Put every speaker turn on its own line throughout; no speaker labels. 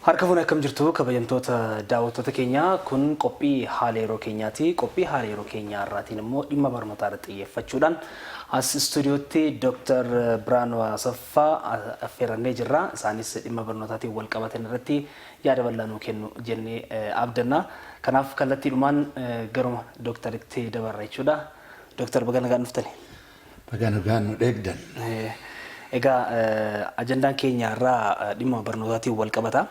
Harka fuunee akkam jirtu kabajamtoota daawwattoota keenyaa kun qophii haala yeroo keenyaati. Qophii haala yeroo keenyaa irraatiin immoo dhimma barnootaa irratti xiyyeeffachuudhaan as istuudiyootti Dr. Biraanuu Asaffaa affeerrannee jirra. Isaanis dhimma barnootaatiin wal qabatan irratti yaada bal'aa nuu kennu jennee abdanna. Kanaaf kallattiidhumaan garuma Dr.tti dabarra jechuudha. Dr. Baga nagaan dhuftani.
Baga nagaan nu eegdan.
Egaa ajandaan keenya irraa dhimma barnootaatiin wal qabata.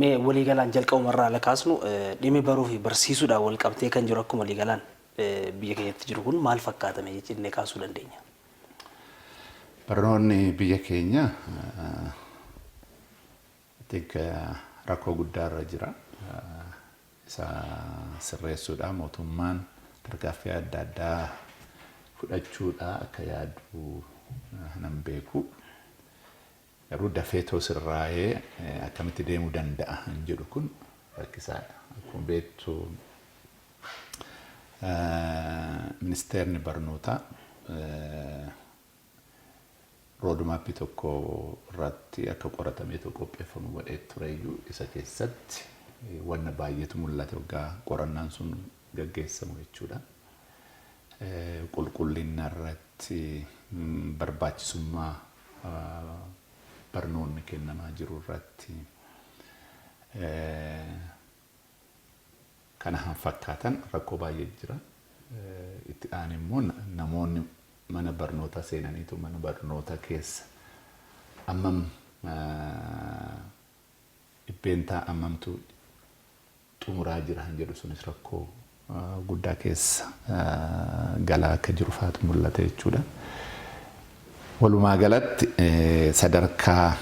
Mee waliigalaan jalqabumarraa ala kaasnu dhimmi baruu fi barsiisuudhaan wal qabtee kan jiru akkuma waliigalaan biyya keenyatti jiru kun maal fakkaatame jennee kaasuu dandeenya?
Barnoonni biyya keenya rakkoo guddaarra jira. Isa sirreessuudhaan mootummaan tarkaanfii adda addaa fudhachuudhaan akka yaadu nan beeku. Garuu dafee sirraa'ee akkamitti deemuu danda'a hin jedhu kun rakkisaadha. Akkuma beektu ministeerri barnootaa roodmaappii tokko irratti akka qoratamee qopheeffamu godhee tureyyuu isa keessatti wanna baay'eetu mul'ate waggaa qorannaan sun gaggeessamu jechuudha. Qulqullina irratti barbaachisummaa barnoonni kennamaa jiru irratti kana fakkaatan rakkoo baay'ee jira. Itti aan immoo namoonni mana barnootaa seenaniitu mana barnootaa keessa ammam dhibbeentaa ammamtu xumuraa jira hin jedhu sunis rakkoo guddaa keessa galaa akka jiru faatu mul'ate jechuudha. Walumaa galatti sadarkaa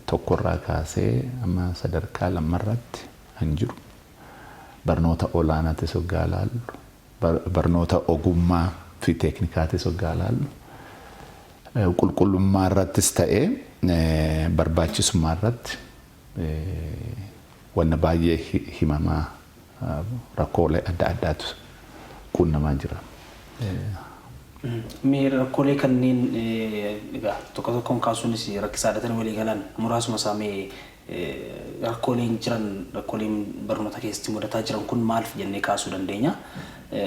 tokkorraa kaasee amma sadarkaa lammarratti hin jiru. Barnoota olaanaatis hoggaa laallu, barnoota ogummaa fi teeknikaatis hoggaa laallu, qulqullummaa irrattis ta'ee barbaachisummaa irratti wanna baay'ee himamaa rakkoolee adda addaatu qunnamaa jira.
Mee rakkoolee kanneen egaa tokko tokkoon kaasuunis rakkisaadha ta'an waliigalaan muraasuma isaa mee rakkooleen jiran rakkooleen barnoota keessatti mudataa jiran kun maal jennee kaasuu dandeenya?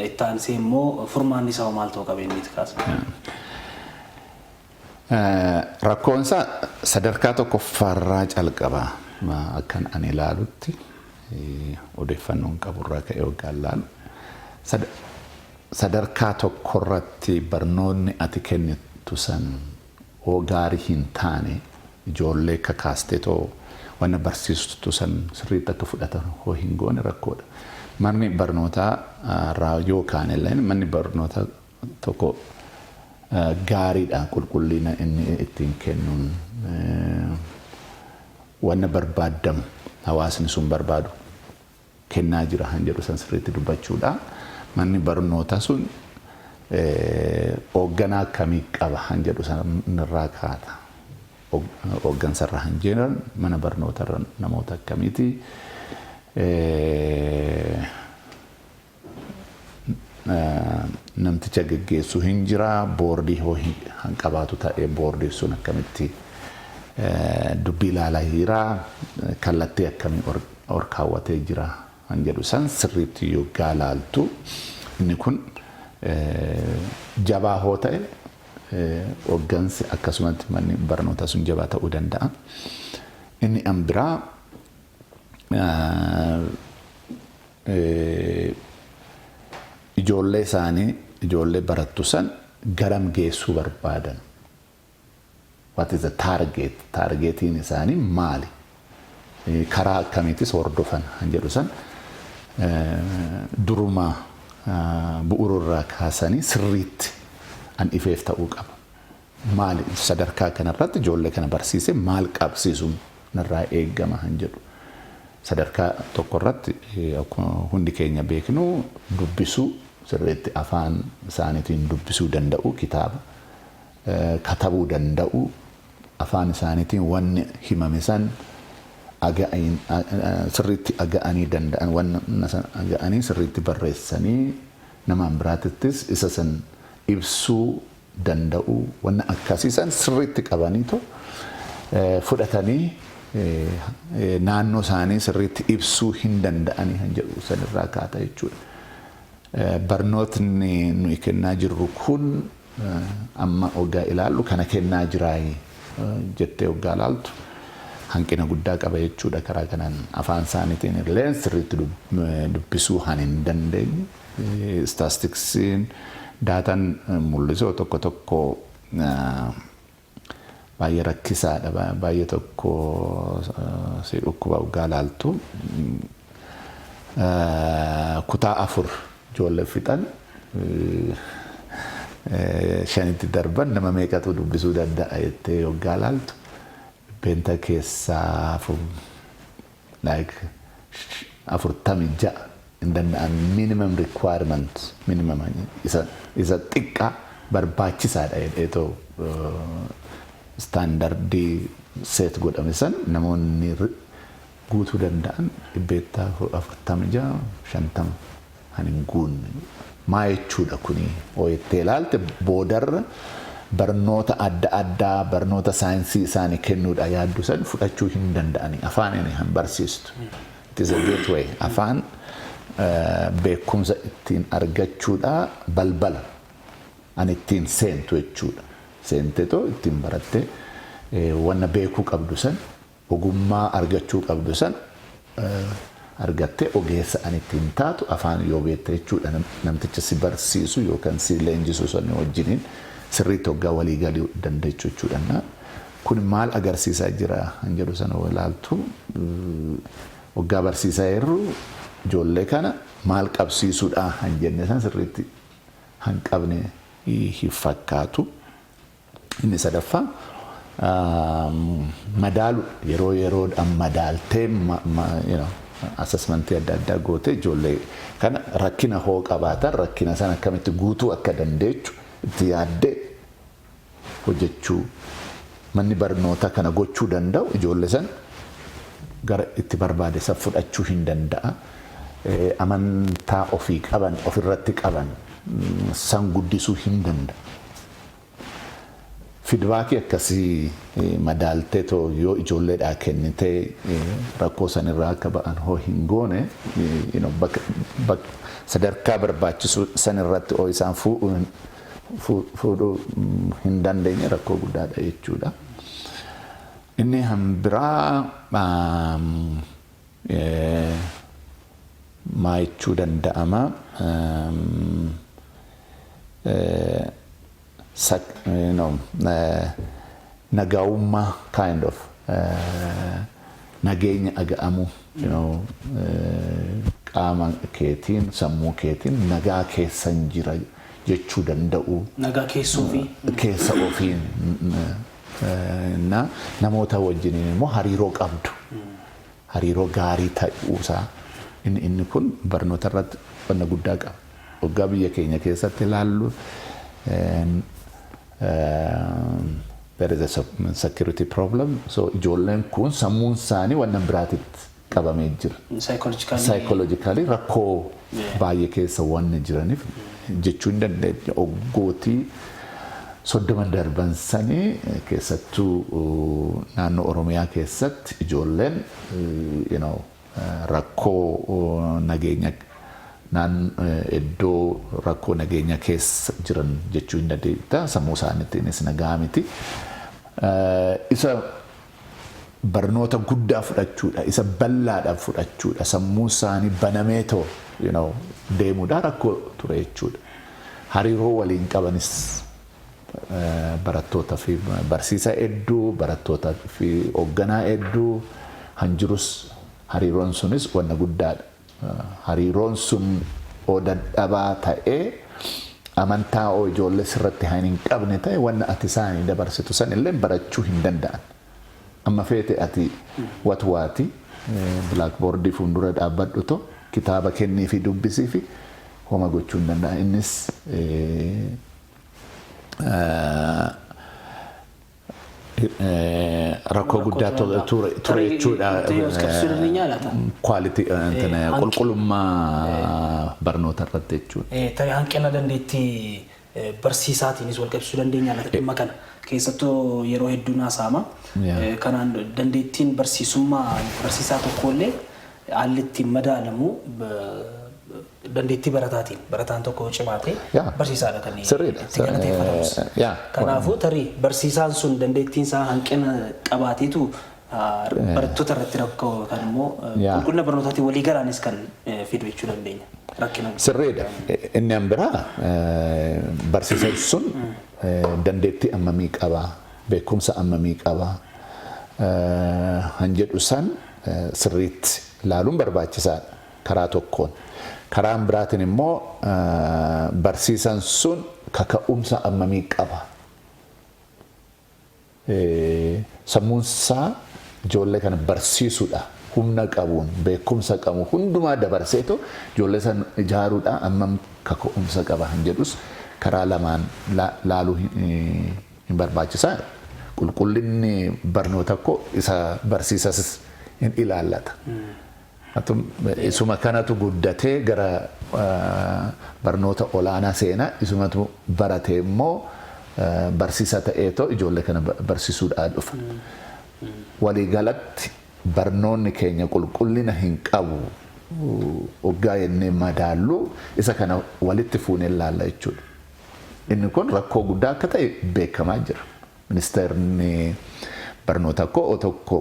Itti aansee immoo furmaanni isaa maal ta'uu qaba inni itti kaasa?
Rakkoon isaa sadarkaa tokkoffaarraa calqaba akkan ani ilaalutti odeeffannoon qaburraa ka'ee hoggaan laalu. Sadarkaa tokkorratti barnoonni ati kennitu san hoo gaarii hin taane ijoollee kakaasteetoo wanna barsiistu san sirriitti akka fudhatan hoo hin goone rakkoodha. Manni barnootaa irraa yookaan illee manni barnootaa tokko gaariidha qulqullina inni ittiin kennuun wanna barbaadamu hawaasni sun barbaadu kennaa jira hin jedhu san sirriitti dubbachuudha. Manni barnootaa sun hoogganaa akkamii qaba hin jedhu sanarraa kaata. Hooggansarra hin jiran mana barnootarra namoota akkamiiti. Namticha geggeessu hin jira boordii hoo hin qabaatu ta'ee boordii sun akkamitti dubbii ilaalaa jira kallattii akkamii ol kaawwatee jira. Han jedhu san sirriitti yoggaa laaltu inni kun jabaa hoo ta'e hooggansi akkasumatti manni barnootaa sun jabaa ta'uu danda'a. Inni an biraa ijoollee isaanii ijoollee barattu san garam geessuu barbaadan. What is the target? Targetiin isaanii maali? Karaa akkamiitis hordofan han jedhu san duruma bu'uurarraa kaasanii sirriitti an ifeef ta'uu qaba. Maali sadarkaa kanarratti ijoollee kana barsiise maal qabsiisuun narraa eeggama han jedhu. Sadarkaa tokkorratti hundi keenya beeknu dubbisuu sirriitti afaan isaaniitiin dubbisuu danda'u kitaaba katabuu danda'u afaan isaaniitiin wanni himame san sirriitti aga'anii danda'an wanna san aga'anii sirriitti barreessanii namaan biraatittis isa san ibsuu danda'u wanna akkasiisan sirriitti qabaniito fudhatanii naannoo isaanii sirriitti ibsuu hin danda'anii kan jedhu sanirraa kaata jechuudha. Barnootni nuyi kennaa jirru kun amma ogaa ilaallu kana kennaa jiraayi jettee ogaa ilaaltu hanqina guddaa qaba jechuudha. Karaa kanaan afaan isaaniitiin illee sirriitti dubbisuu hin dandeenye. Statistiksiin daataan mul'isoo tokko tokko baay'ee rakkisaadha. Baay'ee tokko si dhukkuba ogaa ilaaltu kutaa 4 ijoollee fixan 5 darban nama meeqatu dubbisuu danda'a jettee ogaa ilaaltu beenta keessaa like 46 in danda'an minimum requirement minimum isa xiqqaa barbaachisaadha jedheetoo standardii set godhame san namoonni guutuu danda'an 46 50 hin guunne. Maa jechuudha kuni ooyettee ilaalte boodarra barnoota adda addaa barnoota saayinsii isaanii kennuudha yaaddu san fudhachuu hin danda'ani. Afaan inni hin barsiistu. It is a gateway. Afaan beekumsa ittiin argachuudha balbala an ittiin seentu jechuudha. Seentetoo ittiin baratte wanna beekuu qabdu san ogummaa argachuu qabdu san argattee ogeessa an ittiin taatu afaan yoo beekte jechuudha. Namticha si barsiisu yookaan si leenjisu san wajjiniin sirriitti hoggaa walii galuu dandeechuu jechuudha. Kun maal agarsiisaa jira kan jedhu sana ilaaltu hoggaa barsiisaa jirru ijoollee kana maal qabsiisuudha kan jenne san sirriitti hin qabne hin fakkaatu. Inni sadaffaa madaalu yeroo yeroodhaan madaaltee assessmentii adda addaa goote ijoollee kana rakkina hoo qabaatan rakkina sana akkamitti guutuu akka dandeechu itti yaaddee hojjechuu manni barnoota kana gochuu danda'u ijoollee san gara itti barbaade san fudhachuu hin danda'a. Amantaa ofii qaban ofirratti qaban san guddisuu hin danda'a. Feedbackii akkasii madaaltee yoo ijoolleedhaa kennitee rakkoo sanirraa akka ba'an hoo hin goone sadarkaa barbaachisu sanirratti oo isaan fuudhuu hin dandeenye rakkoo guddaadha jechuudha. Inni hambiraa maa jechuu danda'ama nagaummaa kind of nageenya aga'amu qaama keetiin sammuu keetiin nagaa keessan jira jechuu danda'u.
Nagaa
keessa ofiin namoota wajjiniin immoo hariiroo qabdu. Hariiroo gaarii ta'uusaa inni kun barnoota irratti wanna guddaa qaba. Waggaa biyya keenya keessatti ilaallu there is a security problem. So ijoolleen kun sammuun isaanii wanna biraatitti qabamee jira. Psychologically rakkoo baay'ee keessa wanna jiraniif jechuu hin dandeenya. Oggootii 30 darban sanii keessattuu naannoo Oromiyaa keessatti ijoolleen rakkoo nageenya iddoo rakkoo nageenya keessa jiran jechuu hin dandeenya. Sammuu isaaniittiinis nagaa miti. Isa barnoota guddaa fudhachuudha. Isa bal'aadhaan fudhachuudha. Sammuu isaanii banameetoo deemuudha rakkoo ture jechuudha. Hariiroo waliin qabanis barattoota fi barsiisaa hedduu barattootaa fi hoogganaa hedduu hanjirus hariiroon sunis wanna guddaadha. Hariiroon sun oo dadhabaa ta'ee amantaa oo ijoollee sirratti hin qabne ta'e wanna ati isaanii dabarsitu san illee barachuu hin danda'an. Amma feete ati watwaati blackboardii fuuldura dhaabbadhuto kitaaba kennii fi dubbisii fi homa gochuu hin danda'an. Innis rakkoo guddaa ture jechuudha. Quality qulqullummaa barnoota irratti jechuudha.
Tarii hanqina dandeettii barsiisaatiinis wal qabsiisuu dandeenya laata dhimma kana keessattuu yeroo hedduu naasaama kanaan dandeettiin barsiisaa tokkollee haalli ittiin madaalamu dandeettii barataatiin barataan tokko cimaatee barsiisaadha kan itti galateeffatamus. Kanaafuu tarii barsiisaan sun dandeettiin isaa hanqina qabaateetu barattoota irratti rakkoo kan immoo qulqullina barnootaatiin walii galaanis kan fidu jechuu dandeenya.
Sirriidha. Inni an biraa barsiisaan sun dandeettii ammamii qabaa, beekumsa ammamii qabaa han jedhu san sirriitti ilaaluun barbaachisaadha karaa tokkoon. Karaan biraatiin immoo barsiisaan sun kaka'umsa ammamii qaba. Sammuunsaa ijoollee kana barsiisuudha. Humna qabuun beekumsa qabu hundumaa dabarseetu ijoollee san ijaaruudha ammam kaka'umsa qaba han jedhus karaa lamaan laaluu hin barbaachisaa. Qulqullinni barnoota koo isa barsiisas hin ilaallata. Isuma kanatu guddatee gara barnoota olaanaa seenaa isumatu baratee immoo barsiisa ta'eetoo ijoollee kana barsiisuudhaan dhufa. Waliigalatti barnoonni keenya qulqullina hin qabu waggaa jennee madaallu isa kana walitti fuunee ilaalla jechuudha. Inni kun rakkoo guddaa akka ta'e beekamaa jira. Ministeerri barnoota koo tokko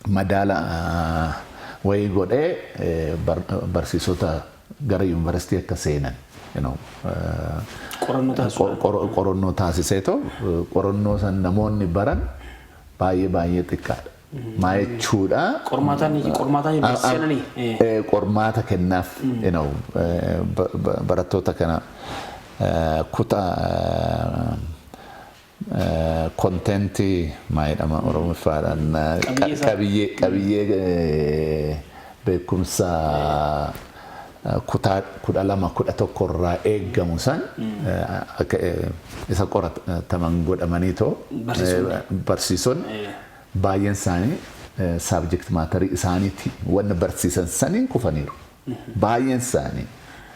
madaala wayii godhee barsiisota gara yuunivarsiitii akka seenan qorannoo taasiseetoo qorannoo san namoonni baran baay'ee xiqqaadha. Maa jechuudha? Qormaata kennaaf barattoota kana kutaa kontentii maayidhama oromiffaadhaan qabiyyee beekumsa kutaa 12-11 irraa eeggamu san isa qorataman godhamanii too barsiisonni baay'een isaanii subject matter isaaniitti wanna barsiisan saniin kufaniiru. Baay'een isaanii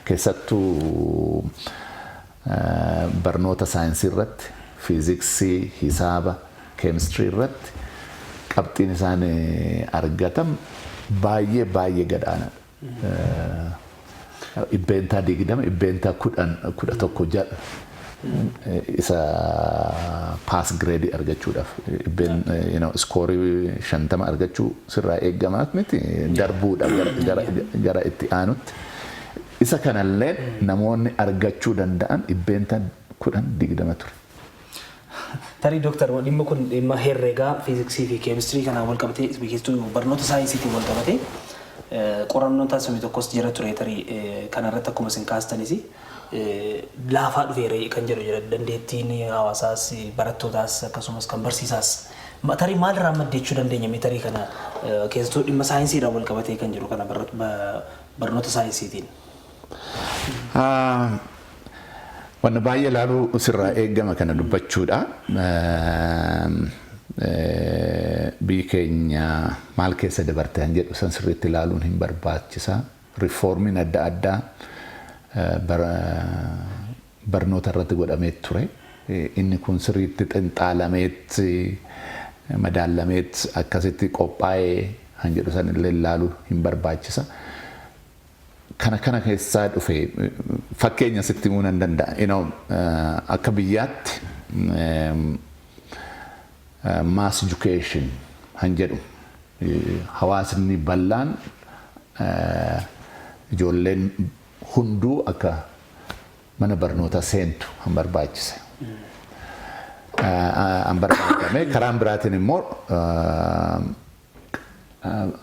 keessattuu barnoota saayinsii irratti fiiziksii, hisaaba, keemistirii irratti qabxiin isaan argatan baay'ee gadaanaadha. Ibbeentaa 20, ibbeentaa 11 jala isa pass grade argachuudhaaf iskoorii 50 argachuu sirraa eeggamaa miti darbuudha gara itti aanutti. Isa kanallee namoonni argachuu danda'an ibbeentaa 10-20 ture.
Tarii Dooktar dhimma kun dhimma herreegaa fiiziksii fi keemistirii kanaan wal qabatee keessattuu barnoota saayinsiitiin wal qabatee qorannoon taasifame tokkos jira ture tarii kanarratti akkuma isin kaastanis laafaa dhufeera kan jedhu jira dandeettiin hawaasaas barattootaas akkasumas kan barsiisaas tarii maalirraa maddeechuu dandeenya tarii kana keessattuu dhimma saayinsiidhaan wal qabatee kan jiru kana barnoota saayinsiitiin.
Wanna baay'ee ilaaluu sirraa eeggama kana dubbachuudha. Biyyi keenya maal keessa dabarte han jedhu san sirriitti ilaaluun hin barbaachisa. Riifoormiin adda addaa barnoota irratti godhamee ture. Inni kun sirriitti xinxaalameet madaalameet akkasitti qophaa'ee han jedhu san illee ilaaluu hin barbaachisa. Kana keessaa dhufe fakkeenya sitti himuu nan danda'a. Akka biyyaatti mass education han jedhu hawaasni bal'aan ijoolleen hunduu akka mana barnootaa seentu han barbaachise. An barbaadame karaan biraatiin immoo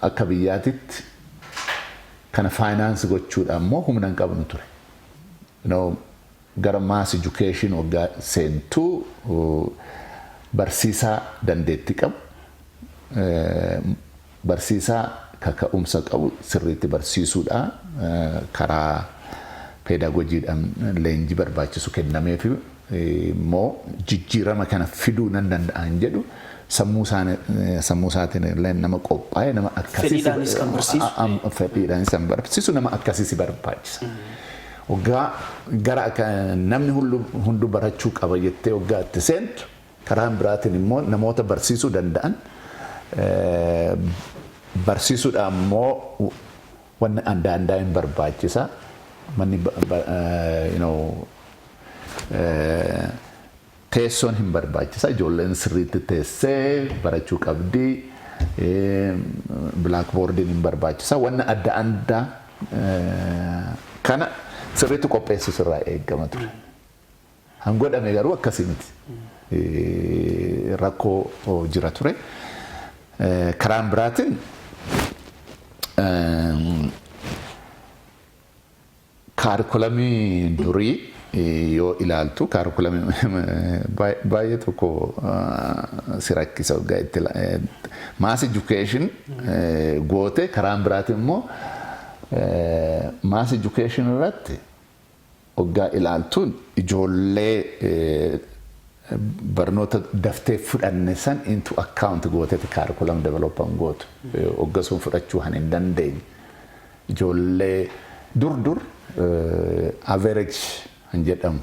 akka biyyaatitti kana finance gochuudha ammoo humna hin qabnu ture. Gara mass education waggaa seentuu barsiisaa dandeettii qabu, barsiisaa kaka'umsa qabu sirriitti barsiisuudha karaa peedaagojiidhaan leenjii barbaachisu kennameef immoo jijjiirama kana fiduu nan danda'an jedhu sammuu isaatiin illee nama qophaa'e nama akkasii fedhiidhaanis kan barsiisu nama akkasii barbaachisa. Waggaa gara namni hundu barachuu qaba jettee waggaa itti seentu karaan biraatiin immoo namoota barsiisuu danda'an barsiisuudhaan immoo wanni adda addaa hin barbaachisa. Manni teessoon hin barbaachisa. Ijoolleen sirriitti teessee barachuu qabdi. Blackboardiin hin barbaachisa. Wanni adda addaa kana sirriitti qopheessuus irraa eegama ture. Hangodhame garuu akkasii miti. Rakkoo jira ture. Karaan biraatiin kaarikulamii durii yoo ilaaltu kaarikulamii baay'ee tokko si rakkisa waggaa itti mass education goote karaan biraatiin immoo mass education irratti waggaa ilaaltuun ijoollee barnoota daftee fudhanne san into account gooteeti kaarikulam developan gootu waggaa sun fudhachuu hin dandeenye ijoollee dur average han jedhamu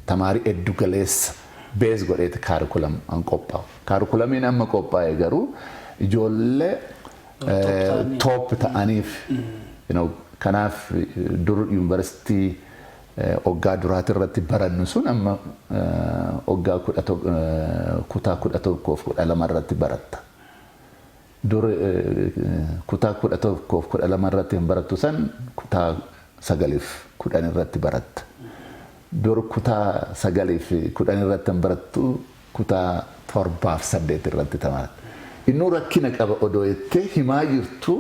tamaarii hedduu galeessa bees godheeti kaarikulam an qophaa'u. Kaarikulamiin amma qophaa'e garuu ijoollee top ta'aniif kanaaf dur yuunivarsiitii waggaa duraati irratti barannu sun amma waggaa kutaa 11 irratti baratta. Dur kutaa 11 irratti hin barattu san kutaa 9 irratti baratta. Dur kutaa 9 irratti hin barattu kutaa 7 irratti tamaratta. Inni rakkina qaba odoo jettee himaa jirtu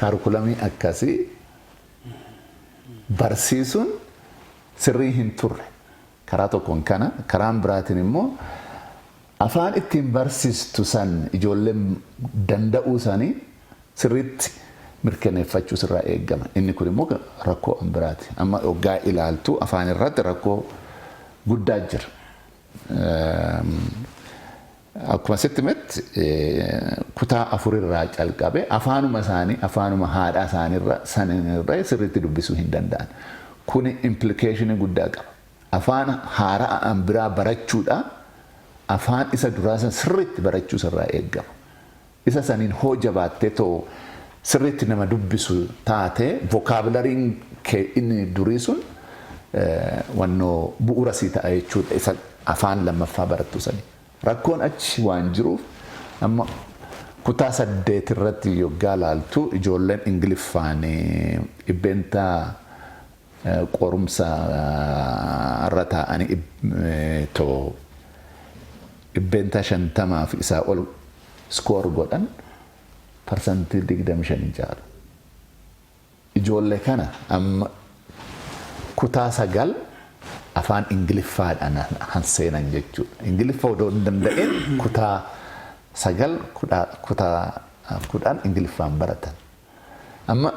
kaarikulamii akkasii barsiisuun sirrii hin turre. Karaa tokkoon kana karaan biraatiin immoo afaan ittiin barsiistu san ijoolleen danda'uu isaanii sirriitti mirkaneeffachuu irraa eegama. Inni kun immoo rakkoo biraati. Amma waggaa ilaaltu afaan irratti rakkoo guddaa jira. Akkuma sitti metti kutaa 4 irraa calqabe afaanuma isaanii afaanuma haadhaa isaaniirra sirriitti dubbisuu hin danda'an. Kun implication guddaa qaba. Afaan haaraa biraa barachuudha. Afaan isa duraa san sirriitti barachuu irraa eegama. Isa saniin hoo jabaattee too sirriitti nama dubbisu taate vocabulariin kee inni durii sun wannoo bu'uura sii ta'a jechuudha. Isa afaan lammaffaa barattu sanii. Rakkoon achi waan jiruuf amma kutaa 8 irratti yoggaa laaltu ijoolleen Ingiliffaan dhibbentaa qorumsa irra taa'anii dhibbentaa 50 fi isaa ol skoor godhan parsantii 25 caalu. Ijoollee kana amma kutaa 9 afaan Ingiliffaadhaan hanseenan jechuudha. Ingiliffa odoo hin danda'in kutaa 9 kutaa 10 Ingiliffaan baratan. Amma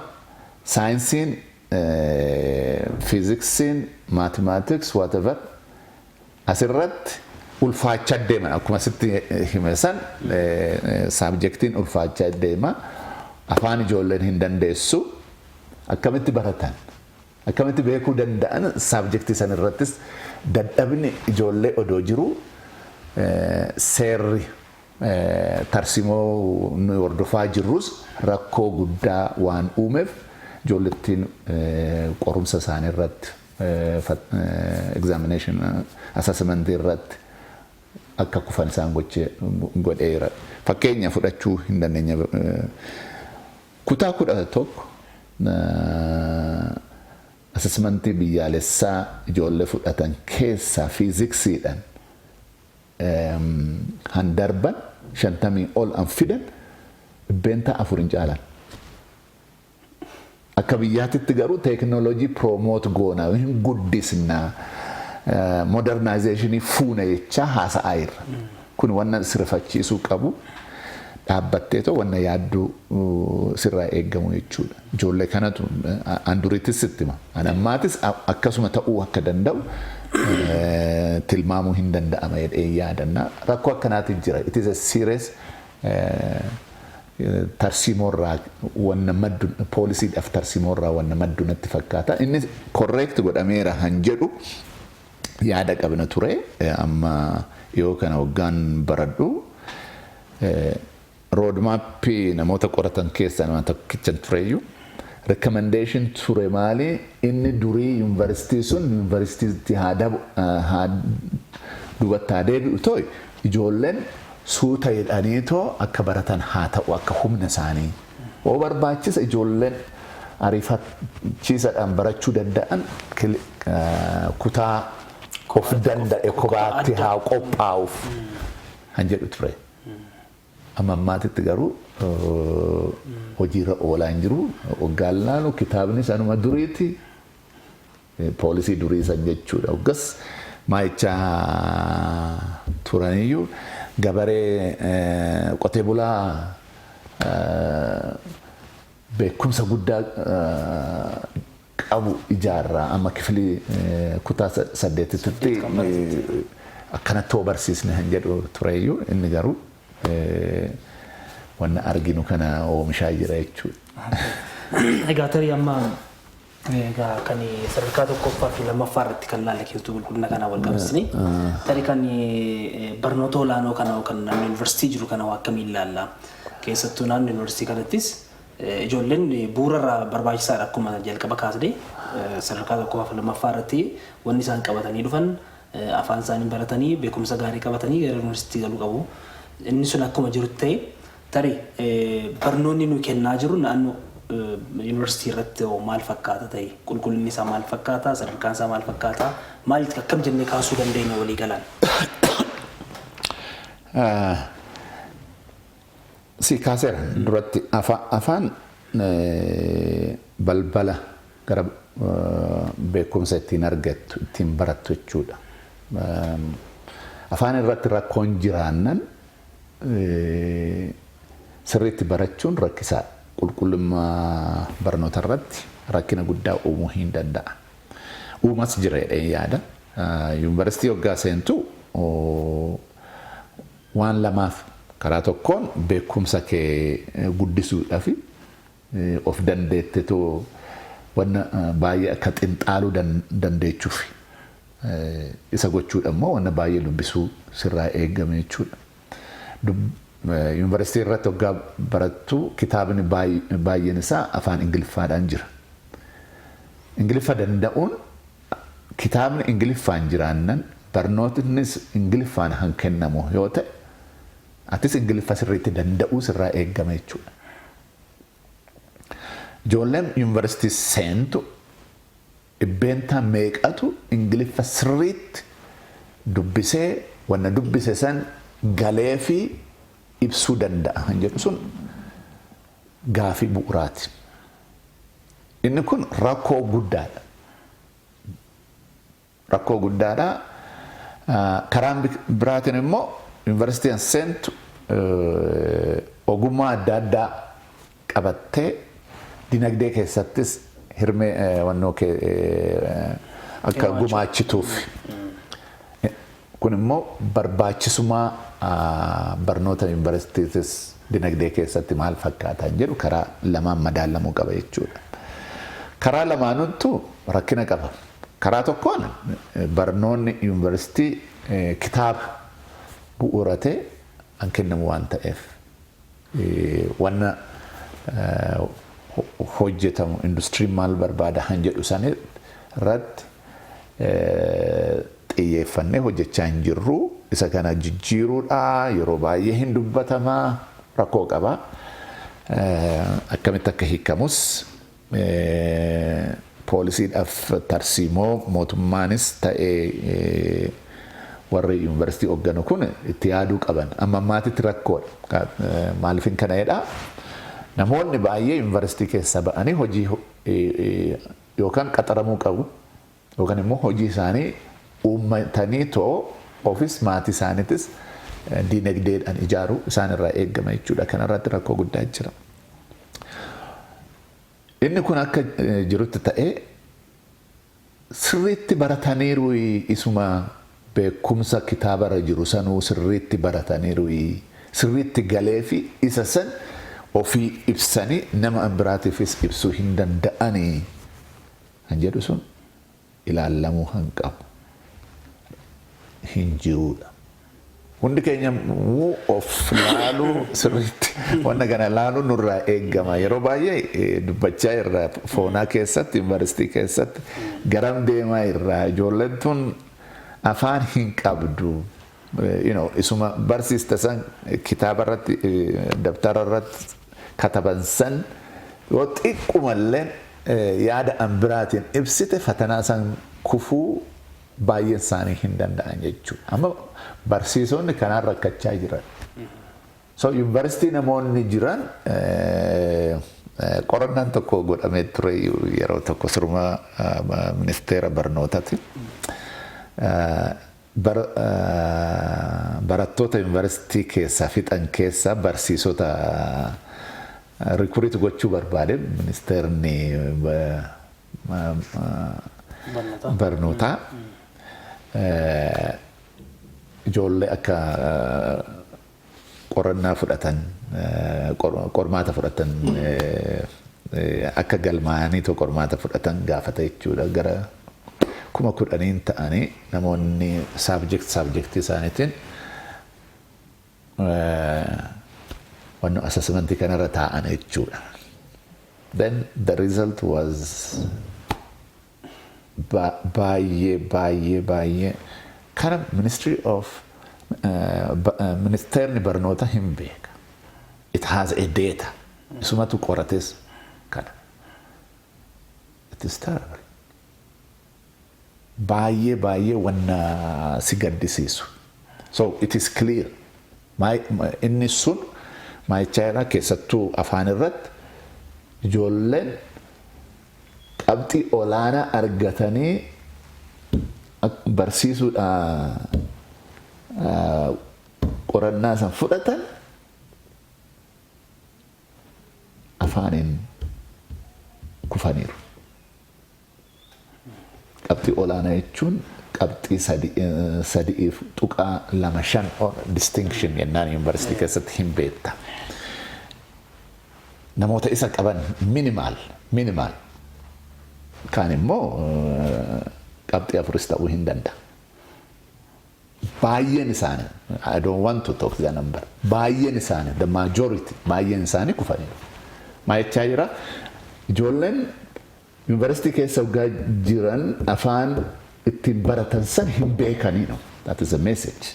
saayinsiin fiiziksiin maatimaatiks whatever asirratti ulfaachaa deema. Akkuma sitti hime san saabjektiin ulfaachaa deema. Afaan ijoolleen hin dandeessu akkamitti baratan. Akkamitti beekuu danda'an saabjektii san irrattis dadhabni ijoollee odoo jiru seerri tarsimoo nu hordofaa jirrus rakkoo guddaa waan uumeef ijoollettiin qorumsa isaanii irratti examination assessment irratti akka kufan isaan godheera. Fakkeenya fudhachuu hin dandeenya. Kutaa 11 assessmentii biyyaalessaa ijoollee fudhatan keessaa fiiziksiidhaan han darban 50 ol an fidan dhibbentaa 4 hin caalan. Akka biyyaatitti garuu teekinooloojii proomoot goonaa hin guddisnaa modernizationii fuuna jechaa haasa'aa jirra. Kun wanna sirfachiisuu qabu dhaabbatteetoo wanna yaadduu sirraa eeggamu jechuudha. Ijoollee kanatu anduriitis sittima. Anammaatis akkasuma ta'uu akka danda'u tilmaamuu hin danda'ama jedhee yaadannaa. Rakkoo akkanaatiin jira. It is a serious tarsiimoorraa wanna maddu poolisiidhaaf tarsiimoorraa wanna maddu natti fakkaata. Inni korreekt godhameera han jedhu yaada qabna ture amma yoo kana waggaan baradhu roadmaappii namoota qoratan keessaa nama tokkichan tureyyuu recommendation ture maali inni durii yuunivarsiitii sun yuunivarsiitiitti haa dubattaa deebi'u ta'e ijoolleen suuta jedhaniitoo akka baratan haa ta'u akka humna isaanii oo barbaachisa ijoolleen ariifachiisaadhaan barachuu danda'an kutaa of danda'e kophaatti haa qophaa'uuf han jedhu ture. Amma ammaatitti garuu hojiirra oolaa hin jiru. Waggaan laalu kitaabni sanuma duriiti poolisii durii san jechuudha. Waggas maayichaa turaniyyuu gabaree qotee bulaa beekumsa guddaa qabu ijaarraa amma kifilii kutaa 8tti akkanatti barsiisne han jedhu tureyyuu inni garuu wanna arginu kana oomishaa jira jechuudha.
Egaa tarii amma egaa kan sadarkaa tokkoffaa fi lammaffaa irratti kan laalla keessattuu qulqullina kanaa wal qabsiisni tarii kan barnoota olaanoo kana kan naannoo yuunivarsiitii jiru kana akkamiin laalla keessattuu naannoo yuunivarsiitii kanattis ijoolleen bu'uurarraa barbaachisaadha akkuma jalqaba kaasne sadarkaa tokkoffaa fi lammaffaa irratti wanni isaan qabatanii dhufan afaan isaanii baratanii beekumsa gaarii qabatanii gara yuunivarsiitii galuu qabu. Inni sun akkuma jirutti ta'e tarii barnoonni nu kennaa jiru naannoo yuunivarsiitii irratti maal fakkaata ta'e qulqullinni isaa maal fakkaata sadarkaan isaa maal fakkaata maalitti akkam jennee kaasuu dandeenya walii galaan.
Si kaaseera duratti afaan balbala gara beekumsa ittiin argattu ittiin barattu jechuudha. Afaan irratti rakkoon jiraannan sirriitti barachuun rakkisaadha. Qulqullummaa barnoota irratti rakkina guddaa uumuu hin danda'a. Uumas jira jedhee yaada. Yuunivarsiitii waggaa seentu waan lamaaf karaa tokkoon beekumsa kee guddisuudhaaf of dandeettetu wanna baay'ee akka xinxaaluu dandeechuuf isa gochuudha immoo wanna baay'ee dubbisuu sirraa eegame jechuudha. Yuunivarsiitii irratti waggaa barattu kitaabni baay'een isaa afaan Ingiliffaadhaan jira. Ingiliffa danda'uun kitaabni Ingiliffaan jiraannan barnootnis Ingiliffaan han kennamu yoo ta'e atis Ingiliffa sirriitti danda'uu sirraa eegame jechuudha. Ijoolleen yuunivarsiitii seentu dhibbeentaa meeqatu Ingiliffa sirriitti dubbisee wanna dubbise san galee fi ibsuu danda'a kan jedhu sun gaafii bu'uuraati. Inni kun rakkoo guddaadha. Rakkoo guddaadha. Karaan biraatiin immoo yuunivarsiitiin seentu ogummaa adda addaa qabattee dinagdee keessattis hirmee wannoo akka gumaachituuf. Kun immoo barbaachisummaa barnoota yuunivarsiitiitis dinagdee keessatti maal fakkaata jedhu karaa lamaan madaalamuu qaba jechuudha. Karaa lamaanuttu rakkina qaba. Karaa tokkoon barnoonni yuunivarsiitii kitaaba bu'uuratee an kennamu waan ta'eef wanna hojjetamu industiriin maal barbaada han jedhu san irratti xiyyeeffannee hojjechaa hin jirru isa kana jijjiiruudha yeroo baay'ee hin dubbatamaa rakkoo qaba. Akkamitti akka hiikamus poolisiidhaaf tarsiimoo mootummaanis ta'ee warri yuunivarsiitii hoogganu kun itti yaaduu qaban. Amma ammaatitti rakkoodha. Maaliifin kana jedhaa namoonni baay'ee yuunivarsiitii keessa ba'anii hojii yookaan qaxaramuu qabu yookaan immoo hojii isaanii uummatanii too ofis maatii isaaniitis dinagdeedhaan ijaaruu isaanirraa eegama jechuudha. Kanarratti rakkoo guddaa jira. Inni kun akka jirutti ta'ee sirriitti barataniiru isuma beekumsa kitaabarra jiru sanuu sirriitti barataniiru sirriitti galee fi isa san ofii ibsanii nama biraatiifis ibsuu hin danda'anii kan jedhu sun ilaalamuu kan qabu hin jirudha. Hundi keenya of laaluu sirriitti wanna kana laaluu nurraa eegama. Yeroo baay'ee dubbachaa irraa foonaa keessatti yuunivarsiitii keessatti garam deemaa irraa ijoolleen tun afaan hin qabdu. Isuma barsiista san kitaaba irratti dabtara irratti kataban san yoo xiqqoomallee yaada an biraatiin ibsite fatanaa san kufuu baay'een isaanii hin danda'an jechuudha. Amma barsiisonni kanaan rakkachaa jiran. So yuunivarsiitii namoonni jiran qorannaan tokko godhamee ture yeroo tokko sirma ministeera barnootaati. Barattoota yuunivarsiitii keessaa fixan keessaa barsiisota rikuriit gochuu barbaade ministeerni barnootaa ijoollee akka qorannaa fudhatan qormaata fudhatan akka galmaa'anii qormaata fudhatan gaafata jechuudha. Gara 10,000 ta'anii namoonni saabjektii isaaniitiin wanno assessmentii kanarra taa'an jechuudha. Then the result was baay'ee kana ministry of ministerni barnoota hin beeka. It has a data. Isumatu qorates kana. It is terrible. Baay'ee wanna si gaddisiisu. So it is clear. Inni sun maayichaayilaa keessattuu afaan irratti ijoolleen qabxii olaanaa argatanii barsiisuudha qorannaa san fudhatan afaaniin kufaniiru. Qabxii olaanaa jechuun qabxii 3.25 or distinction yennaan yuunivarsiitii keessatti hin beekta. Namoota isa qaban minimaal kaan immoo qabxii 4 ta'uu hin danda'a. Baay'een isaanii, I don't want to talk the number, baay'een isaanii, the majority, baay'een isaanii kufaniiru. Maayichaa jira ijoolleen yuunivarsiitii keessa waggaa jiran afaan ittiin baratan san hin beekanii no. That is a message.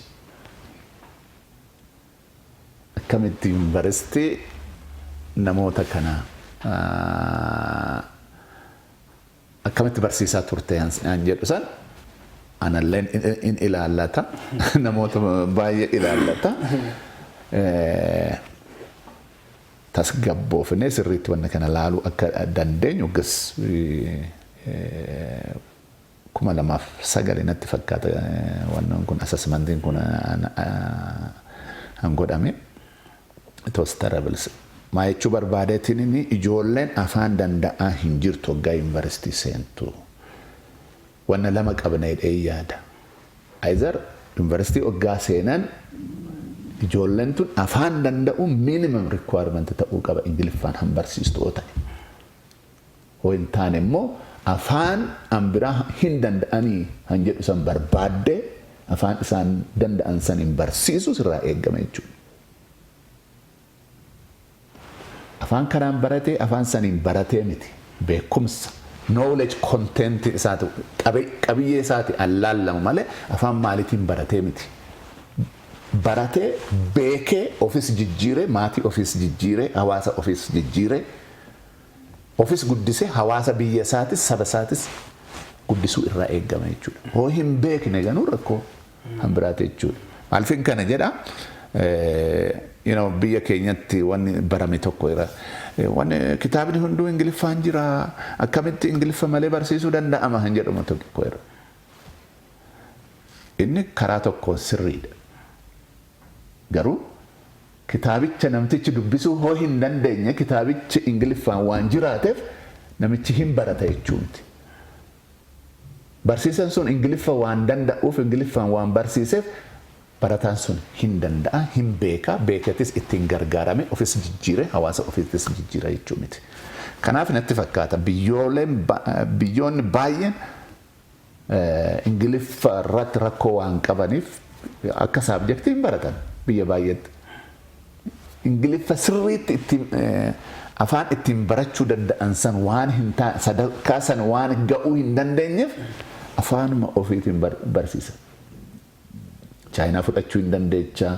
Akkamitti yuunivarsiitii namoota kana akkamitti barsiisaa turte an jedhu san analleen in ilaallata namoota baay'ee ilaallata tasgabboofnee sirriitti wanna kana laaluu akka dandeenyu gas 2009 natti fakkaata wannan kun assessmentiin kun an godhame. It was terrible. Maa jechuu barbaadeetiin inni ijoolleen afaan danda'aa hin jirtu waggaa yuunivarsiitii seentu. Wanna lama qabnee yaada. Either yuunivarsiitii waggaa seenan ijoolleen tun afaan danda'u minimum requirement ta'uu qaba Ingiliffaan han barsiistuu ta'e. Hoo hin taane immoo afaan an biraa hin danda'anii han jedhu san barbaadde afaan isaan danda'an san hin barsiisu sirraa eeggama jechuudha. Afaan kanaan baratee afaan saniin baratee miti beekumsa knowledge content isaati qabiyyee isaati allaallamu malee afaan maalitiin baratee miti. Baratee beekee ofis jijjiiree maatii ofis jijjiiree hawaasa ofis jijjiiree ofis guddisee hawaasa biyya isaatis saba isaatis guddisuu irraa eeggama jechuudha. Hoo hin beekne ganuu rakkoo han biraate jechuudha. Maalifin kana jedha biyya keenyatti wanni barame tokko jira. Wanni kitaabni hunduu Ingiliffaan jira. Akkamitti Ingiliffa malee barsiisuu danda'ama han jedhamu tokko jira. Inni karaa tokko sirriidha. Garuu kitaabicha namtichi dubbisuu hoo hin dandeenye kitaabichi Ingiliffaan waan jiraateef namichi hin barata jechuuti. Barsiisan sun Ingiliffa waan danda'uuf Ingiliffaan waan barsiiseef barataan sun hin danda'a, hin beeka, beekatis ittiin gargaarame ofis jijjiire, hawaasa ofiitis jijjiira jechuu miti. Kanaaf natti fakkaata biyyoonni baay'een Ingiliffa irratti rakkoo waan qabaniif akka saabjektii hin baratan biyya baay'eetti. Ingiliffa sirriitti afaan ittiin barachuu danda'an san waan hin taane sadarkaa san waan ga'uu hin dandeenyeef afaanuma ofiitiin barsiisan. Chaayinaa fudhachuu hin dandeecha,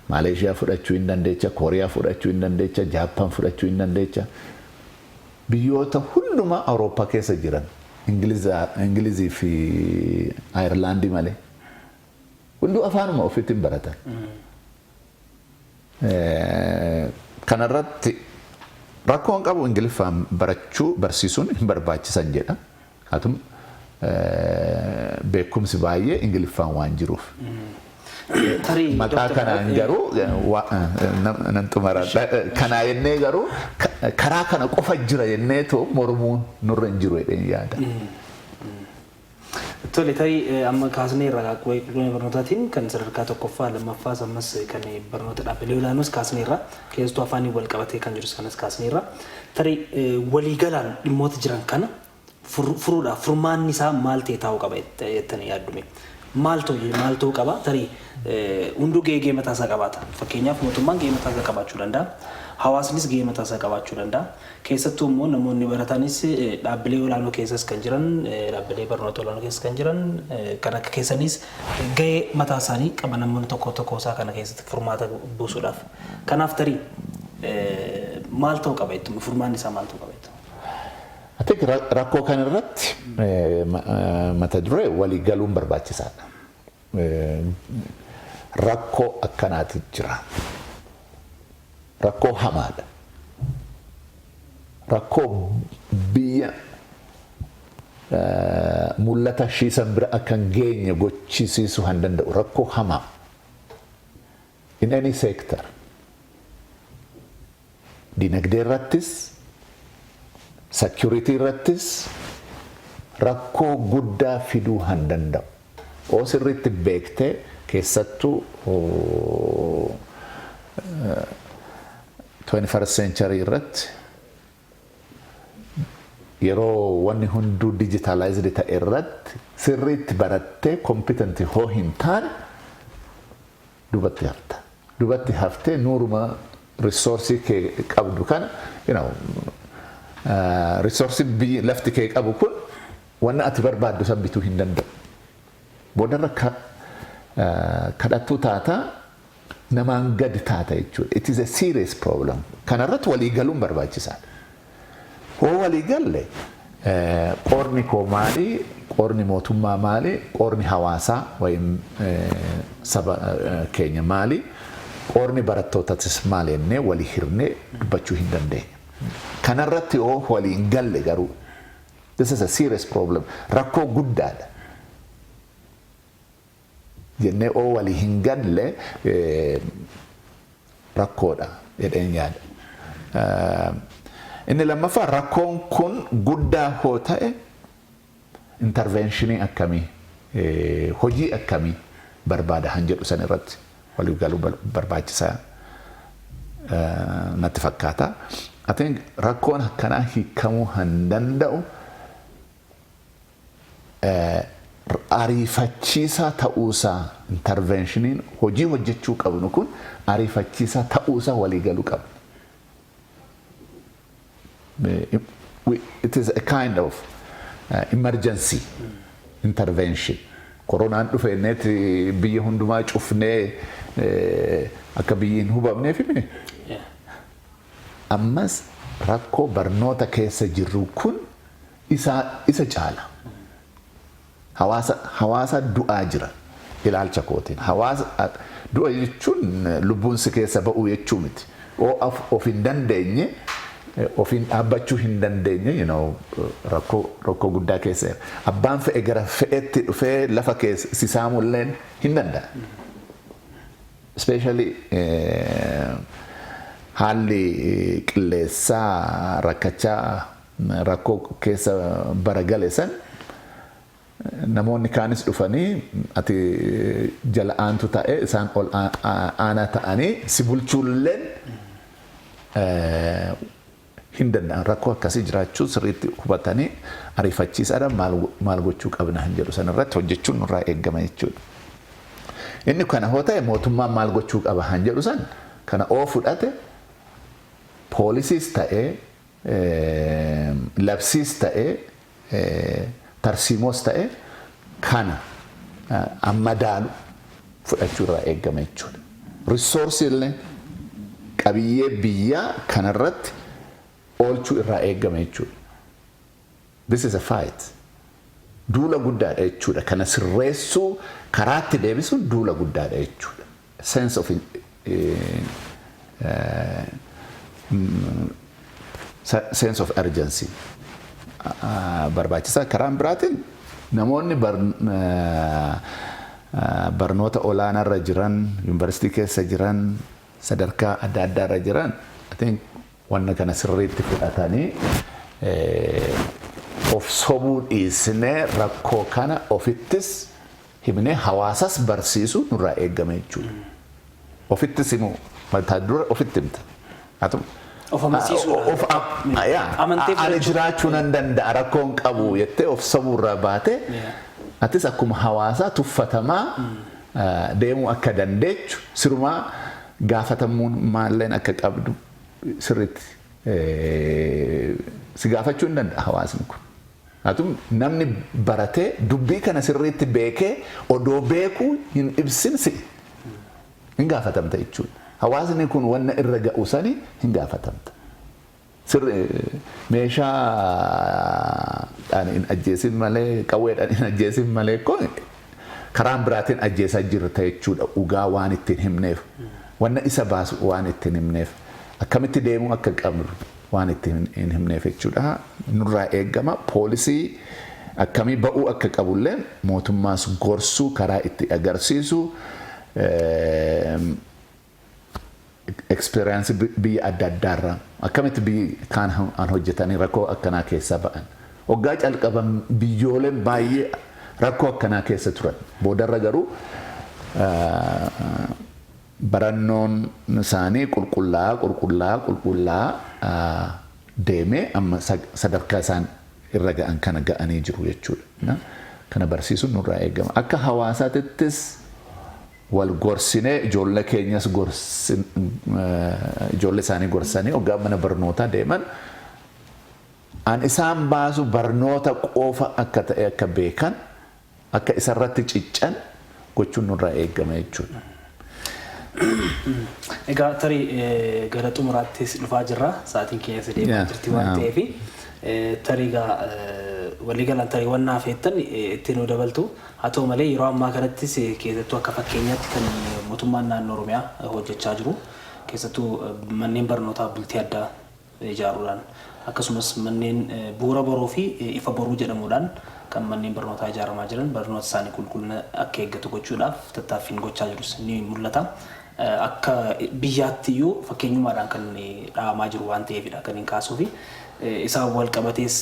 Maaleeshiyaa fudhachuu hin dandeecha, Kooriyaa fudhachuu hin dandeecha, Jaappaan fudhachuu hin dandeecha. Biyyoota hundumaa Awurooppaa keessa jiran Ingilizii fi Ayirlaandii malee hunduu afaanuma ofiitiin baratan. Kanarratti rakkoon qabu Ingiliffaan barsiisuun hin barbaachisan jedha. Haata'u beekumsi baay'ee Ingiliffaan waan jiruuf. Maqaa kanaan garuu nan xumuradha. Kanaa jennee garuu karaa kana qofa jira jennee too mormuun nurra hin jiru jedheen yaada.
Tole tarii amma kaasnee irraa qulqullina barnootaatiin kan sadarkaa tokkoffaa lammaffaa ammas kan barnoota dhaabbilee olaanoos kaasnee irraa keessattuu afaanii wal qabatee kan jirus kanas kaasnee irraa tarii waliigalaan dhimmoota jiran kana furuudhaaf furmaanni isaa maal ta'e taa'uu qaba jettanii yaaddume. Maaltu qaba tarii hunduu gahee mataa isaa qabaata. Fakkeenyaaf mootummaan gahee mataa isaa qabaachuu danda'a. Hawaasnis gahee mataa isaa qabaachuu danda'a. Keessattuu immoo namoonni baratanis dhaabbilee olaanoo keessas kan jiran, dhaabbilee barnoota olaanoo keessas kan jiran, kan akka keessanis gahee mataa isaanii qaban namoonni tokko isaa kana keessatti furmaata buusuudhaaf. Kanaaf tarii maal ta'uu qaba jettuma? Furmaanni isaa maal ta'uu qaba jettuma?
Ati rakkoo kanarratti mata duree walii galuun barbaachisaadha. Rakkoo akkanaati jira. Rakkoo hamaadha. Rakkoo biyya mul'ata ishiisan bira akka hin geenye gochisiisuu kan danda'u rakkoo hamaa. In any sector. Dinagdee irrattis, security irrattis rakkoo guddaa fiduu kan danda'u. Oo sirriitti beektee keessattuu 21st century irratti yeroo wanni hunduu digitalized ta'e irratti sirriitti barattee competent hoo hin taane dubatti haftee nuuruma resource kee qabdu kana resource lafti kee qabu kun wanna ati barbaaddu san bituu hin danda'u. Boodarra kadhattuu taata namaan gadi taata jechuudha. It is a serious problem. Kanarratti walii galuun barbaachisaadha. Hoo walii galle qoorni koo maali? Qoorni mootummaa maali? Qoorni hawaasaa wayim saba keenya maali? Qoorni barattootatis maali jennee walii hirnee dubbachuu hin dandeenya. Kanarratti hoo walii hin galle garuu this is a serious problem. Rakkoo guddaadha. Jennee oo walii hin galle rakkoodha jedheen yaada. Inni lammaffaa rakkoon kun guddaa hoo ta'e interventionii akkamii hojii akkamii barbaada han jedhu san irratti walii galuu barbaachisaa natti fakkaata. I think rakkoon akkanaa hiikamuu han danda'u ariifachiisaa ta'uusaa interventioniin hojii hojjechuu qabnu kun ariifachiisaa ta'uusaa walii galuu qabna. It is a kind of emergency intervention. Koronaan dhufeenneeti biyya hundumaa cufnee akka biyyi hin hubamneef himne. Ammas rakkoo barnoota keessa jirru kun isa caala. Hawaasa du'aa jira ilaalcha kootiin. Hawaasa du'a jechuun lubbuun si keessa ba'uu jechuu miti. Of hin dandeenye ofiin dhaabbachuu hin dandeenye rakkoo guddaa keessa jira. Abbaan fe'e gara fe'etti dhufee lafa keessa si saamulleen hin danda'a. Especially haalli qilleessaa rakkachaa rakkoo keessa baragale san namoonni kaanis dhufanii ati jala aantu ta'e isaan ol aanaa ta'anii si bulchuulleen hin danda'an rakkoo akkasii jiraachuu sirriitti hubatanii ariifachiisaadhaan maal gochuu qabna hin jedhu sanarratti hojjechuun nurraa eegama jechuudha. Inni kana hoo ta'e mootummaan maal gochuu qaba hin jedhu san kana oo fudhate poolisiis ta'ee labsiis ta'ee tarsiimoos ta'ee kana ammadaalu fudhachuu irraa eegama jechuudha. Risoorsii illee qabiyyee biyyaa kanarratti oolchuu irraa eegama jechuudha. This is a fight. Duula guddaadha jechuudha. Kana sirreessuu karaatti deebisuun duula guddaadha jechuudha. Sense of urgency. Barbaachisaa karaan biraatiin namoonni barnoota olaanaarra jiran, yuunivarsiitii keessa jiran, sadarkaa adda addaarra jiran, I think wanna kana sirriitti fudhatanii of sobuu dhiisnee rakkoo kana ofittis himnee hawaasas barsiisuu nurraa eegama jechuudha. Ofittis himuu mataa dura ofitti himta.
Of amansiisuu.
Ani jiraachuu nan danda'a rakkoon qabu jettee of sobuurraa baate atis akkuma hawaasaa tuffatamaa deemuu akka dandeechu sirumaa gaafatamuun maalleen akka qabdu sirriitti si gaafachuu hin danda'a hawaasni kun. Namni baratee dubbii kana sirriitti beekee odoo beekuu hin ibsin si hin gaafatamta jechuudha. Hawaasni kun wanna irra ga'u sani hin gaafatamta. Meeshaadhaan hin ajjeesin malee qawweedhaan hin ajjeesin malee kun karaan biraatiin ajjeesaa jirta jechuudha. Dhugaa waan ittiin himneef wanna isa baasu waan ittiin himneef akkamitti deemuu akka qabnu waan ittiin hin himneef jechuudha. Nurraa eegama poolisii akkamii ba'uu akka qabullee mootummaas gorsuu karaa itti agarsiisu experience biyya adda addaarraa akkamitti biyyi kaan hojjetanii rakkoo akkanaa keessaa ba'an. Waggaa calqaban biyyooleen baay'ee rakkoo akkanaa keessa turan. Boodarra garuu barannoon isaanii qulqullaa'aa deemee amma sadarkaa isaan irra ga'an kana ga'anii jiru jechuudha. Kana barsiisuun nurraa eegama. Akka hawaasaattis wal gorsinee ijoollee keenyas ijoollee isaanii gorsanii waggaa mana barnootaa deeman an isaan baasu barnoota qofa akka ta'e akka beekan akka isarratti ciccan gochuun nurraa eegama jechuudha.
Egaa tarii gara xumuraattis dhufaa jirra sa'aatiin keenya deemaa jirti waan ta'eef tarii waliigalaan tarii wannaa feettan ittiin nu dabaltu haa ta'u malee yeroo ammaa kanattis keessattuu akka fakkeenyaatti kan mootummaan naannoo Oromiyaa hojjechaa jiru keessattuu manneen barnootaa bultii addaa ijaaruudhaan akkasumas manneen bu'uura boruu fi ifa boruu jedhamuudhaan kan manneen barnootaa ijaaramaa jiran barnoota isaanii qulqullina akka eeggatu gochuudhaaf tattaaffiin gochaa jirus ni mul'ata. Akka biyyaattiyyuu fakkeenyummaadhaan kan dhaabamaa jiru waan ta'eefidha kan hin kaasuu fi isaan wal qabatees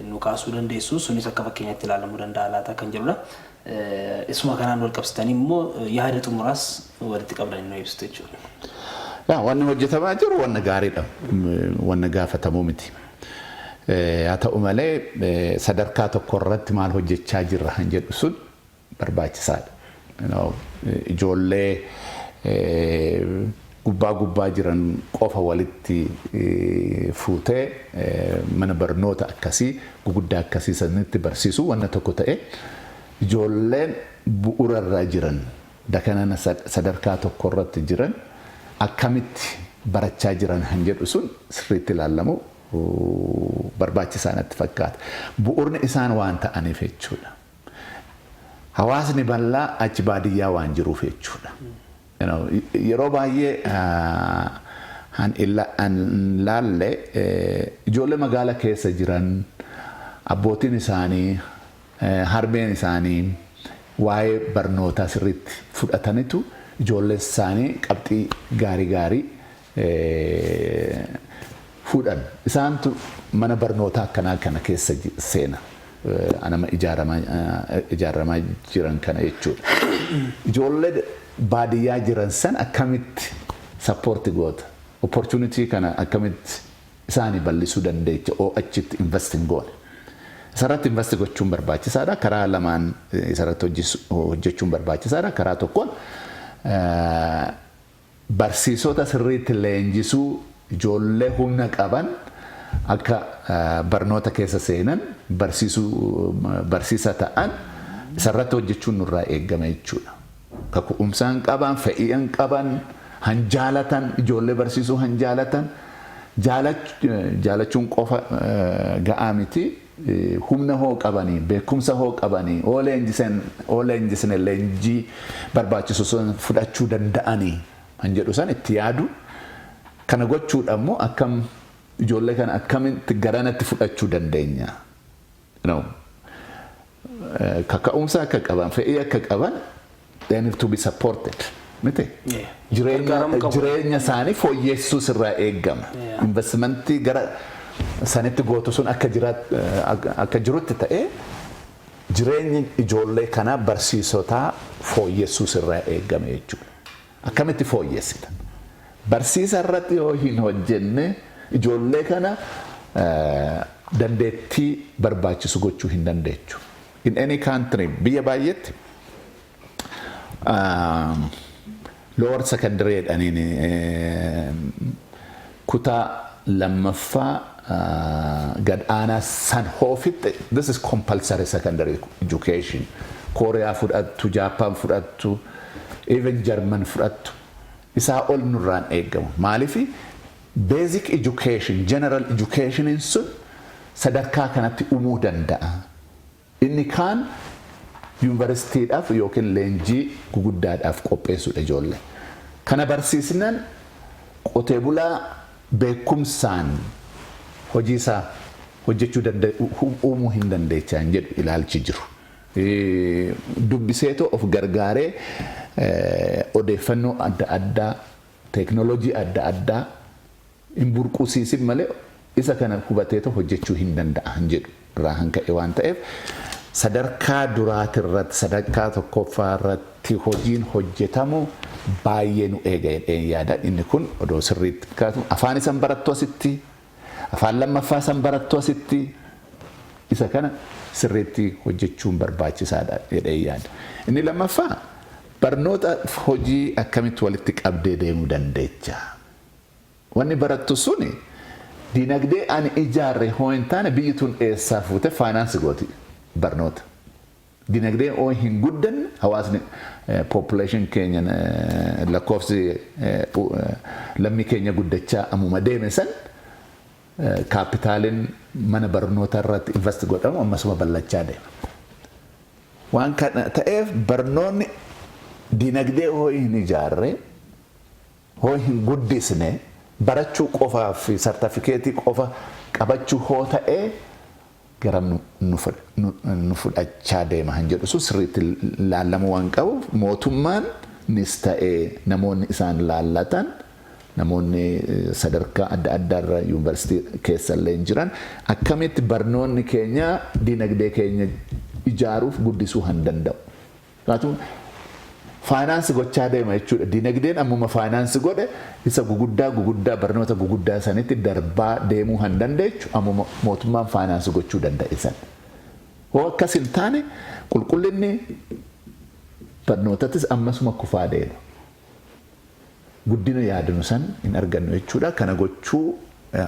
nu kaasuu dandeessu sunis akka fakkeenyaatti ilaalamuu danda'a laata kan jedhudha. Isuma kanaan wal qabsiisanii immoo yaada xumuraas walitti qabdanii nu ibsitu jechuudha.
Wanni hojjetamaa jiru wanna gaariidha. Wanna gaafatamuu miti. Haa ta'u malee sadarkaa tokko irratti maal hojjechaa jirra kan jedhu sun barbaachisaadha. Ijoollee gubbaa jiran qofa walitti fuutee mana barnoota akkasii guguddaa akkasii sanitti barsiisu wanna tokko ta'e ijoolleen bu'uurarra jiran dakanana sadarkaa tokko irratti jiran akkamitti barachaa jiran kan jedhu sun sirriitti ilaalamu barbaachisaa natti fakkaata. Bu'uurni isaan waan ta'aniif jechuudha. Hawaasni bal'aa achi baadiyyaa waan jiruuf jechuudha. Yeroo baay'ee han laalle ijoollee magaalaa keessa jiran abbootiin isaanii harbeen isaanii waa'ee barnootaa sirriitti fudhatanitu ijoollee isaanii qabxii gaarii fuudhan. Isaantu mana barnootaa akkanaa kana keessa seena. anama ijaaramaa jiran kana jechuudha. Ijoollee baadiyyaa jiran san akkamitti sappoorti goota opportunity kana akkamitti isaanii bal'isuu dandeecha oo achitti investing goone. Isarratti investi gochuun barbaachisaadha. Karaa lamaan isarratti hojjechuun barbaachisaadha. Karaa tokkoon barsiisota sirriitti leenjisuu ijoollee humna qaban akka barnoota keessa seenan barsiisa ta'an isarratti hojjechuun nurraa eegama jechuudha. Kaka'umsaan qaban, fe'iin qaban, hanjaalatan, ijoollee barsiisuu hanjaalatan, jaalachuun qofa ga'aa miti. Humna hoo qabanii, beekumsa hoo qabanii, oo leenjisne leenjii barbaachisu sun fudhachuu danda'anii kan jedhu san itti yaadu. Kana gochuudha immoo akkam ijoollee kana akkamitti garanatti fudhachuu dandeenya. Kaka'umsa akka qaban, fe'ii akka qaban, they need to be supported. Mite? Jireenya isaanii fooyyessuu irraa eegama. Investimentii gara sanitti gootu sun akka jirutti ta'ee jireenyi ijoollee kana barsiisotaa fooyyessuu irraa eegame jechuudha. Akkamitti fooyyessita? Barsiisa irratti yoo hin hojjenne ijoollee kana dandeettii barbaachisu gochuu hin dandeechu. In any country biyya baay'eetti lower secondary jedhaniin kutaa lammaffaa gad aanaa san hoofitti this is compulsory secondary education. Kooriyaa fudhattu, Jaappaan fudhattu, even German fudhattu. Isaa ol nurraan eegamu. Maaliifi basic education, general education sun sadarkaa kanatti uumuu danda'a. Inni kaan yuunivarsiitiidhaaf yookiin leenjii guguddaadhaaf qopheessuudha ijoollee. Kana barsiisnan qotee bulaa beekumsaan hojii isaa hojjechuu uumuu hin dandeechaan jedhu ilaalchi jiru. Dubbiseetoo of gargaaree odeeffannoo adda addaa, teeknooloojii adda addaa hin burqusiisin malee isa kana hubateetoo hojjechuu hin danda'an jedhu irraa hanka'e waan ta'eef sadarkaa duraati irratti sadarkaa tokkoffaa irratti hojiin hojjetamu baay'ee nu eega jedheen yaada. Inni kun odoo sirriitti kaatu afaan isan barattu asitti, afaan lammaffaa isan barattu asitti isa kana sirriitti hojjechuun barbaachisaadha jedheen yaada. Inni lammaffaa barnoota hojii akkamitti walitti qabdee deemuu dandeecha. Wanni barattu suni dinagdee ani ijaarre hoo hin taane biyyi tun eessaa fuute faayinaansi gooti barnoota. Dinagdee oo hin guddanne hawaasni population keenya lakkoofsi lammii keenya guddachaa ammuma deeme san kaapitaaliin mana barnoota irratti invest godhamu ammasuma bal'achaa deema. Waan kana ta'eef barnoonni dinagdee hoo hin ijaarre hoo hin guddisne barachuu qofaa fi sartifikeetii qofa qabachuu hoo ta'ee garam nu fudhachaa deema han jedhu sun sirriitti laallamu waan qabuuf mootummaan nis ta'ee namoonni isaan laallatan namoonni sadarkaa adda addaarra yuunivarsiitii keessallee jiran akkamitti barnoonni keenya dinagdee keenya ijaaruuf guddisuu han danda'u. Faayinaansi gochaa deema jechuudha. Dinagdeen ammuma faayinaansi godhe isa guguddaa barnoota guguddaa sanitti darbaa deemuu han dandeechu ammuma mootummaan faayinaansi gochuu danda'isan. Hoo akkas hin taane qulqullinni barnootattis ammasuma kufaa deema. Guddina yaadnu san hin argannu jechuudha. Kana gochuu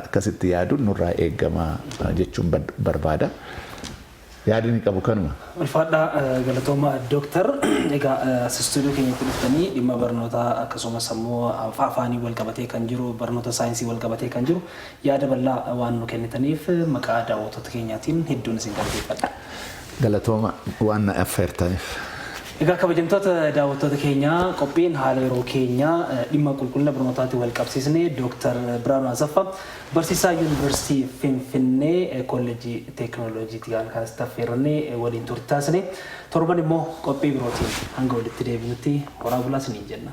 akkasitti yaaduun nurraa eegama jechuun barbaada. Yaadni qabu kanuma.
Ulfaadhaa galatooma Dooktar egaa stuudiyoo keenyatti dhuftanii dhimma barnoota akkasumas ammoo afaanii wal qabatee kan jiru barnoota saayinsii wal qabatee kan jiru yaada bal'aa waan nu kennitaniif maqaa daawwattoota keenyaatiin hedduun isin galateeffadha.
Galatooma waan na affeertaniif.
Egaa kabajamtoota daawwattoota keenyaa qophiin haala yeroo keenyaa dhimma qulqullina barnootaatiin wal qabsiisnee Dooktar Biraanuu Asaffaa barsiisaa yuunivarsiitii Finfinnee kolleejii teeknooloojiitii kan affeerree waliin turtaasne torban immoo qophii birootiin hanga walitti deebinutti horaa bulaa isiniin jenna.